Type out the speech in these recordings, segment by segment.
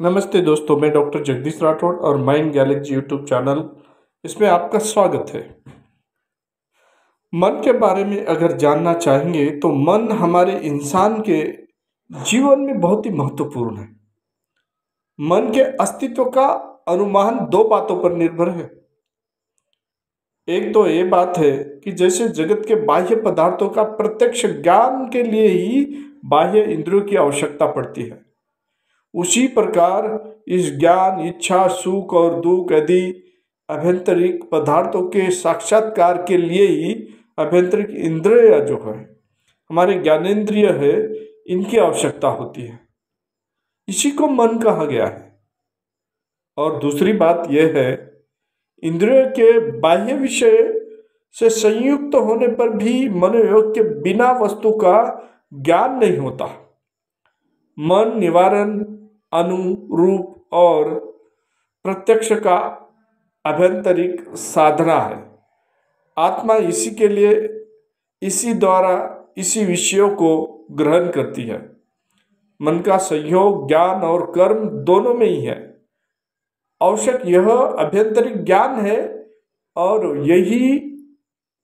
नमस्ते दोस्तों, मैं डॉक्टर जगदीश राठौड़ और माइंड गैलेक्सी यूट्यूब चैनल इसमें आपका स्वागत है। मन के बारे में अगर जानना चाहेंगे तो मन हमारे इंसान के जीवन में बहुत ही महत्वपूर्ण है। मन के अस्तित्व का अनुमान दो बातों पर निर्भर है। एक तो ये बात है कि जैसे जगत के बाह्य पदार्थों का प्रत्यक्ष ज्ञान के लिए ही बाह्य इंद्रियों की आवश्यकता पड़ती है, उसी प्रकार इस ज्ञान, इच्छा, सुख और दुख आदि आभ्यंतरिक पदार्थों के साक्षात्कार के लिए ही आभ्यंतरिक इंद्रिय जो है, हमारे ज्ञानेंद्रिय है, इनकी आवश्यकता होती है। इसी को मन कहा गया है। और दूसरी बात यह है, इंद्रियों के बाह्य विषय से संयुक्त होने पर भी मनोयोग के बिना वस्तु का ज्ञान नहीं होता। मन निवारण, अनुरूप और प्रत्यक्ष का आभ्यंतरिक साधना है। आत्मा इसी के लिए, इसी द्वारा इसी विषयों को ग्रहण करती है। मन का संयोग ज्ञान और कर्म दोनों में ही है। आवश्यक यह आभ्यंतरिक ज्ञान है और यही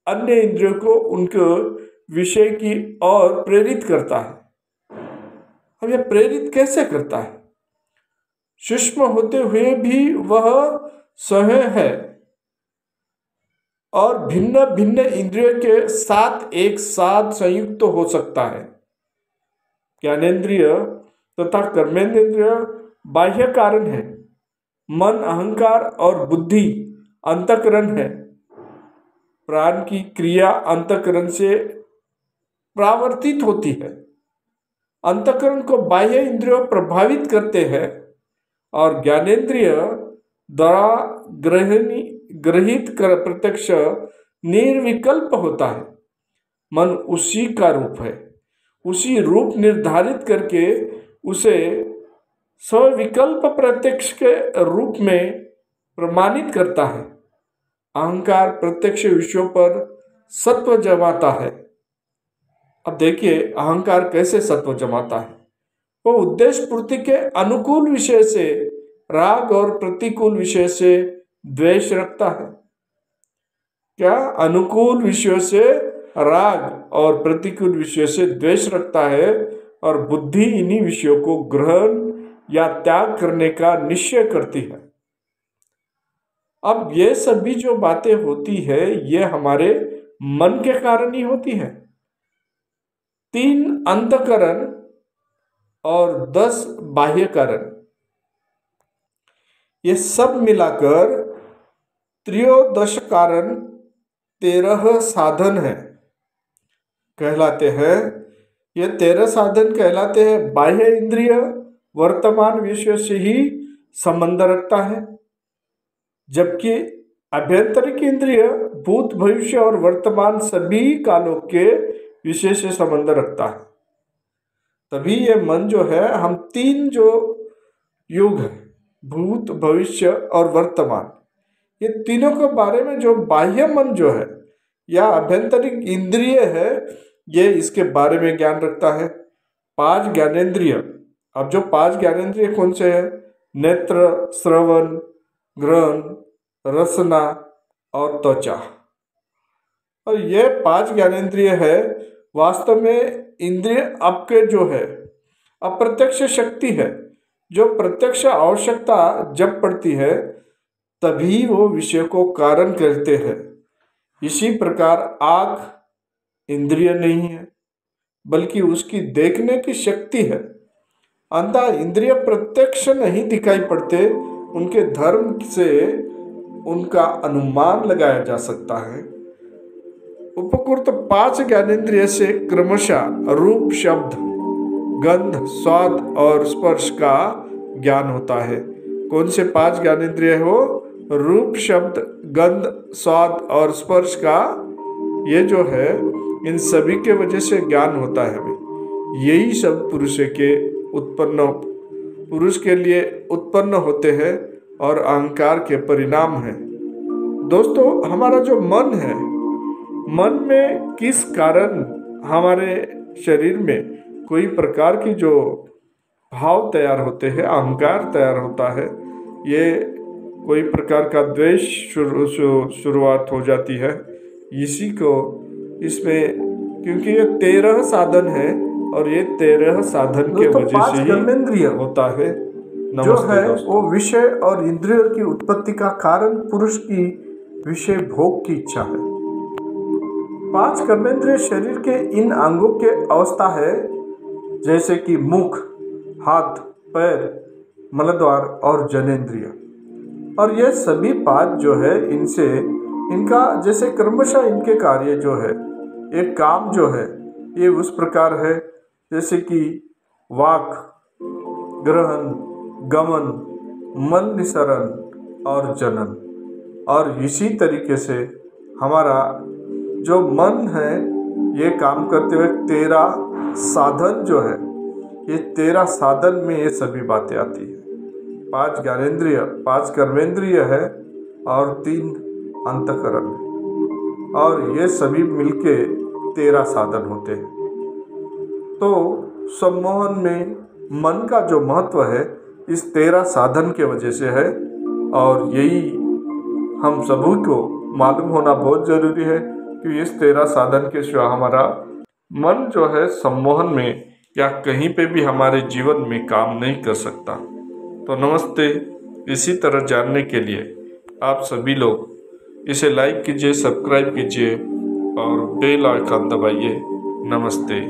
अन्य इंद्रियों को उनके विषय की ओर प्रेरित करता है। अब यह प्रेरित कैसे करता है? सूक्ष्म होते हुए भी वह स्वयं है और भिन्न भिन्न इंद्रियों के साथ एक साथ संयुक्त हो सकता है। ज्ञानेंद्रिय तथा कर्मेंद्रिय बाह्य कारण है। मन, अहंकार और बुद्धि अंतःकरण है। प्राण की क्रिया अंतःकरण से प्रावर्तित होती है। अंतःकरण को बाह्य इंद्रियों प्रभावित करते हैं और ज्ञानेंद्रिय द्वारा ग्रहित कर प्रत्यक्ष निर्विकल्प होता है। मन उसी का रूप है, उसी रूप निर्धारित करके उसे स्विकल्प प्रत्यक्ष के रूप में प्रमाणित करता है। अहंकार प्रत्यक्ष विषयों पर सत्व जमाता है। अब देखिए, अहंकार कैसे सत्व जमाता है। वो उद्देश्य पूर्ति के अनुकूल विषय से राग और प्रतिकूल विषय से द्वेष रखता है। क्या? अनुकूल विषयों से राग और प्रतिकूल विषयों से द्वेष रखता है और बुद्धि इन्हीं विषयों को ग्रहण या त्याग करने का निश्चय करती है। अब ये सभी जो बातें होती है, ये हमारे मन के कारण ही होती है। 3 अंतःकरण और 10 बाह्य कारण, ये सब मिलाकर त्रयोदश कारण 13 साधन है कहलाते हैं। ये 13 साधन कहलाते हैं। बाह्य इंद्रिय वर्तमान विषय से ही संबंध रखता है, जबकि आभ्यंतरिक इंद्रिय भूत, भविष्य और वर्तमान सभी कालों के विषय से संबंध रखता है। तभी ये मन जो है, हम 3 जो युग है, भूत, भविष्य और वर्तमान, ये तीनों के बारे में जो बाह्य मन जो है या आभ्यंतरिक इंद्रिय है, ये इसके बारे में ज्ञान रखता है। 5 ज्ञानेंद्रिय। अब जो 5 ज्ञानेंद्रिय कौन से हैं? नेत्र, श्रवण, ग्रहण, रसना और त्वचा। और ये 5 ज्ञानेंद्रिय है, वास्तव में इंद्रिय आपके जो है अप्रत्यक्ष शक्ति है, जो प्रत्यक्ष आवश्यकता जब पड़ती है तभी वो विषय को कारण करते हैं। इसी प्रकार आँख इंद्रिय नहीं है, बल्कि उसकी देखने की शक्ति है। अंधा इंद्रिय प्रत्यक्ष नहीं दिखाई पड़ते, उनके धर्म से उनका अनुमान लगाया जा सकता है। उपकृत 5 ज्ञानेंद्रिय से क्रमशः रूप, शब्द, गंध, स्वाद और स्पर्श का ज्ञान होता है। कौन से 5 ज्ञानेंद्रिय हो? रूप, शब्द, गंध, स्वाद और स्पर्श का, ये जो है इन सभी के वजह से ज्ञान होता है हमें। यही सब पुरुष के लिए उत्पन्न होते हैं और अहंकार के परिणाम हैं। दोस्तों, हमारा जो मन है, मन में किस कारण हमारे शरीर में कोई प्रकार की जो भाव तैयार होते हैं, अहंकार तैयार होता है, ये कोई प्रकार का द्वेष शुरुआत हो जाती है। इसी को इसमें, क्योंकि ये 13 साधन है और ये 13 साधन के वजह से ही कर्मेंद्रिय होता है। जो है वो विषय और इंद्रियों की उत्पत्ति का कारण पुरुष की विषय भोग की इच्छा है। 5 कर्मेंद्रिय शरीर के इन अंगों के अवस्था है, जैसे कि मुख, हाथ, पैर, मलद्वार और जनेंद्रिय। और ये सभी 5 जो है इनसे इनका जैसे क्रमशः इनके कार्य जो है, एक काम जो है ये उस प्रकार है जैसे कि वाक, ग्रहण, गमन, मल निसरण और जनन। और इसी तरीके से हमारा जो मन है ये काम करते हुए 13 साधन जो है, ये 13 साधन में ये सभी बातें आती है। 5 ज्ञानेंद्रिय, 5 कर्मेंद्रिय है और 3 अंतःकरण, और ये सभी मिलके 13 साधन होते हैं। तो सम्मोहन में मन का जो महत्व है इस 13 साधन के वजह से है, और यही हम सभी को मालूम होना बहुत ज़रूरी है कि इस 13 साधन के सिवा हमारा मन जो है सम्मोहन में या कहीं पे भी हमारे जीवन में काम नहीं कर सकता। तो नमस्ते। इसी तरह जानने के लिए आप सभी लोग इसे लाइक कीजिए, सब्सक्राइब कीजिए और बेल आइकन दबाइए। नमस्ते।